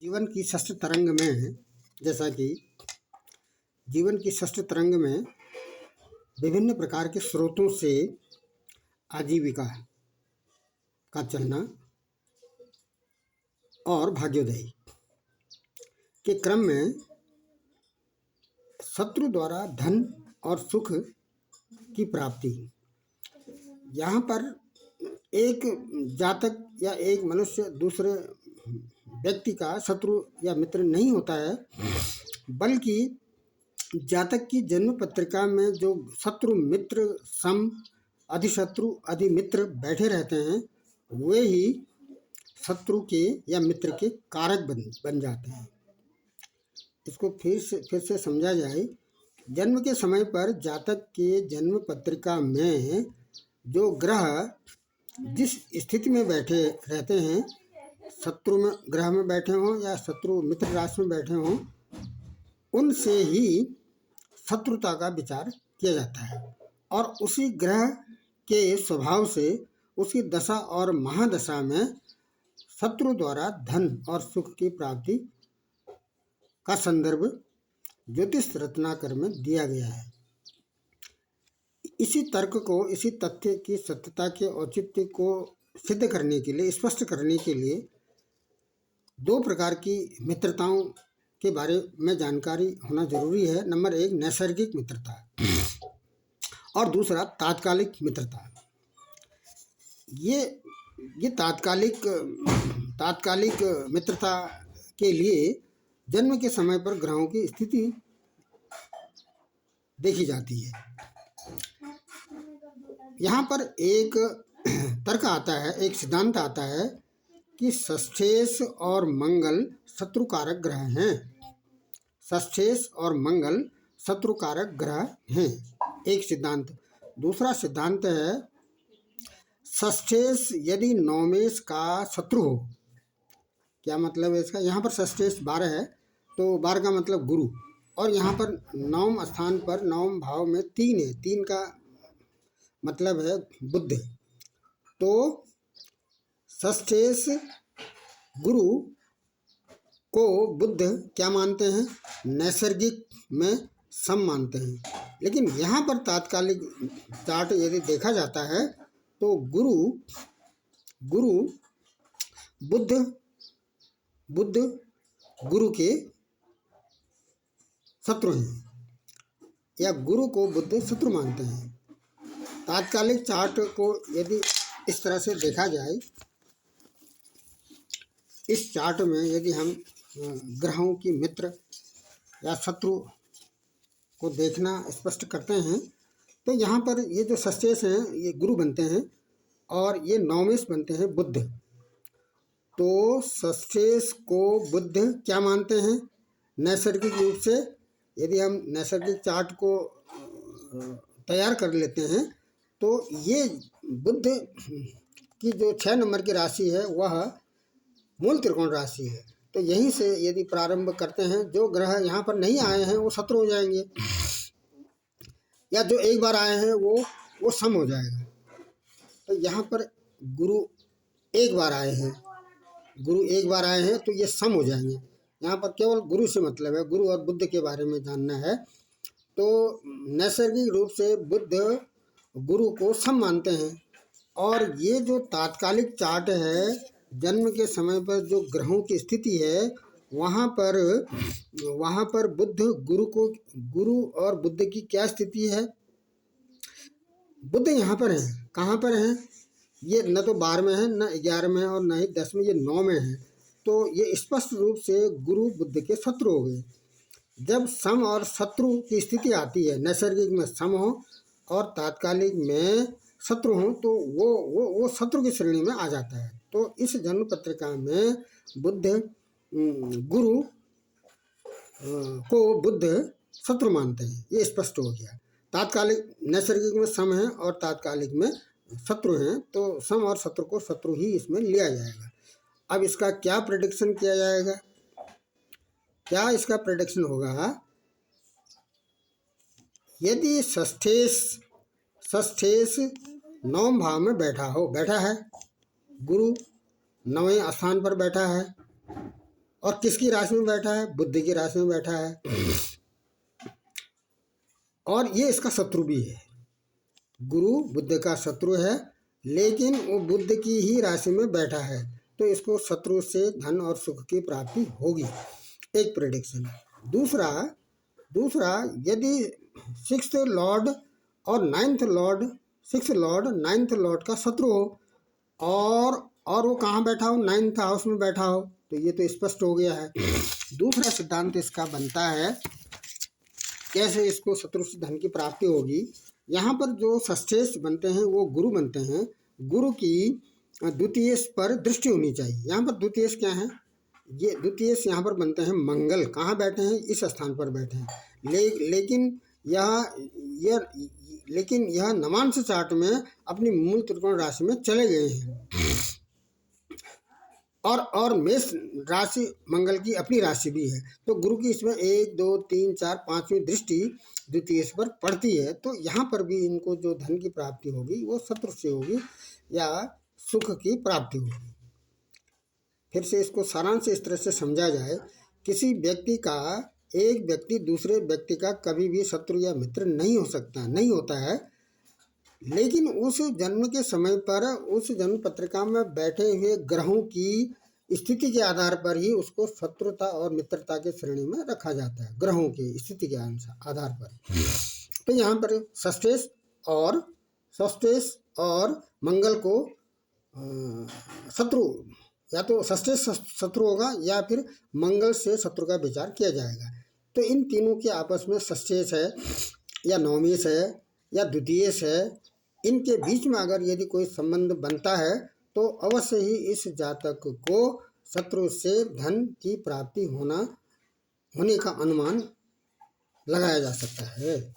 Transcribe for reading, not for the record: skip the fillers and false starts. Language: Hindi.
जीवन की षष्ठ तरंग में, जैसा कि जीवन की षष्ठ तरंग में विभिन्न प्रकार के स्रोतों से आजीविका का चलना और भाग्योदय के क्रम में शत्रु द्वारा धन और सुख की प्राप्ति। यहाँ पर एक जातक या एक मनुष्य दूसरे व्यक्ति का शत्रु या मित्र नहीं होता है, बल्कि जातक की जन्म पत्रिका में जो शत्रु मित्र सम अधिशत्रु अधिमित्र बैठे रहते हैं, वे ही शत्रु के या मित्र के कारक बन जाते हैं। इसको फिर से समझा जाए। जन्म के समय पर जातक के जन्म पत्रिका में जो ग्रह जिस स्थिति में बैठे रहते हैं, शत्रु में ग्रह में बैठे हों या शत्रु मित्र राशि में बैठे हों, उनसे ही शत्रुता का विचार किया जाता है और उसी ग्रह के स्वभाव से उसकी दशा और महादशा में शत्रु द्वारा धन और सुख की प्राप्ति का संदर्भ ज्योतिष रत्नाकर में दिया गया है। इसी तर्क को, इसी तथ्य की सत्यता के औचित्य को सिद्ध करने के लिए, स्पष्ट करने के लिए दो प्रकार की मित्रताओं के बारे में जानकारी होना जरूरी है। नंबर एक, नैसर्गिक मित्रता और दूसरा तात्कालिक मित्रता। ये तात्कालिक मित्रता के लिए जन्म के समय पर ग्रहों की स्थिति देखी जाती है। यहाँ पर एक तर्क आता है, एक सिद्धांत आता है कि षष्ठेश और मंगल शत्रुकारक ग्रह हैं। षष्ठेश और मंगल शत्रुकारक ग्रह हैं, एक सिद्धांत। दूसरा सिद्धांत है, षष्ठेश यदि नवमेश का शत्रु हो। क्या मतलब है इसका? यहाँ पर षष्ठेश 12 है, तो 12 का मतलब गुरु, और यहाँ पर नवम स्थान पर नवम भाव में 3 है। 3 का मतलब है बुध। तो षष्ठेश गुरु को बुध क्या मानते हैं? नैसर्गिक में सम मानते हैं। लेकिन यहाँ पर तात्कालिक चार्ट यदि देखा जाता है तो बुध गुरु के शत्रु हैं, या गुरु को बुध शत्रु मानते हैं। तात्कालिक चार्ट को यदि इस तरह से देखा जाए, इस चार्ट में यदि हम ग्रहों की मित्र या शत्रु को देखना स्पष्ट करते हैं, तो यहाँ पर ये जो षष्ठेश हैं ये गुरु बनते हैं और ये नवमेश बनते हैं बुध। तो षष्ठेश को बुध क्या मानते हैं? नैसर्गिक रूप से यदि हम नैसर्गिक चार्ट को तैयार कर लेते हैं तो ये बुध की जो 6 नंबर की राशि है वह मूल त्रिकोण राशि है। तो यहीं से यदि प्रारंभ करते हैं, जो ग्रह यहाँ पर नहीं आए हैं वो शत्रु हो जाएंगे, या जो एक बार आए हैं वो सम हो जाएगा। तो यहाँ पर गुरु एक बार आए हैं तो ये सम हो जाएंगे। यहाँ पर केवल गुरु से मतलब है, गुरु और बुध के बारे में जानना है। तो नैसर्गिक रूप से बुध गुरु को सम मानते हैं, और ये जो तात्कालिक चार्ट है, जन्म के समय पर जो ग्रहों की स्थिति है, वहाँ पर बुध गुरु और बुध की क्या स्थिति है? बुध यहाँ पर है, कहाँ पर है? ये न तो 12 में है, न 11 में है, और न ही 10 में, ये 9 में है। तो ये स्पष्ट रूप से गुरु बुध के शत्रु हो गए। जब सम और शत्रु की स्थिति आती है, नैसर्गिक में सम हो और तात्कालिक में शत्रु हो, तो वो शत्रु की श्रेणी में आ जाता है। तो इस जन्म पत्रिका में गुरु को बुध शत्रु मानते हैं, ये स्पष्ट हो गया। तात्कालिक नैसर्गिक में सम है और तात्कालिक में शत्रु हैं, तो सम और शत्रु को शत्रु ही इसमें लिया जाएगा। अब इसका क्या प्रेडिक्शन किया जाएगा? क्या इसका प्रेडिक्शन होगा? यदि षष्ठेश 9वें भाव में बैठा है, गुरु 9वें स्थान पर बैठा है और किसकी राशि में बैठा है? बुध की राशि में बैठा है, और ये इसका शत्रु भी है। गुरु बुध का शत्रु है, लेकिन वो बुध की ही राशि में बैठा है, तो इसको शत्रु से धन और सुख की प्राप्ति होगी, एक प्रेडिक्शन। दूसरा यदि सिक्स्थ लॉर्ड और नाइन्थ लॉर्ड का शत्रु हो और वो कहाँ बैठा हो? 9th हाउस में बैठा हो, तो ये तो स्पष्ट हो गया है। दूसरा सिद्धांत इसका बनता है, कैसे इसको शत्रु से धन की प्राप्ति होगी। यहाँ पर जो षष्ठेश बनते हैं वो गुरु बनते हैं। गुरु की द्वितीय पर दृष्टि होनी चाहिए। यहाँ पर द्वितीय क्या है? ये द्वितीय यहाँ पर बनते हैं मंगल। कहाँ बैठे हैं? इस स्थान पर बैठे हैं। लेकिन यह नवांश चार्ट में अपनी मूल त्रिकोण राशि में चले गए हैं, और मेष राशि मंगल की अपनी राशि भी है, तो गुरु की इसमें 1 2 3 4 5वीं दृष्टि द्वितीय पर पड़ती है। तो यहाँ पर भी इनको जो धन की प्राप्ति होगी वो शत्रु से होगी या सुख की प्राप्ति होगी। फिर से इसको सारांश इस तरह से समझा जाए, किसी व्यक्ति का, एक व्यक्ति दूसरे व्यक्ति का कभी भी शत्रु या मित्र नहीं हो सकता, नहीं होता है, लेकिन उस जन्म के समय पर उस जन्म पत्रिका में बैठे हुए ग्रहों की स्थिति के आधार पर ही उसको शत्रुता और मित्रता के श्रेणी में रखा जाता है, ग्रहों की स्थिति के आधार पर। तो यहाँ पर षष्ठेश और मंगल को शत्रु, या तो षष्ठेश शत्रु होगा या फिर मंगल से शत्रु का विचार किया जाएगा। तो इन तीनों के आपस में षष्ठेश है या नवमेश है या द्वितीयेश है, इनके बीच में अगर यदि कोई संबंध बनता है तो अवश्य ही इस जातक को शत्रु से धन की प्राप्ति होने का अनुमान लगाया जा सकता है।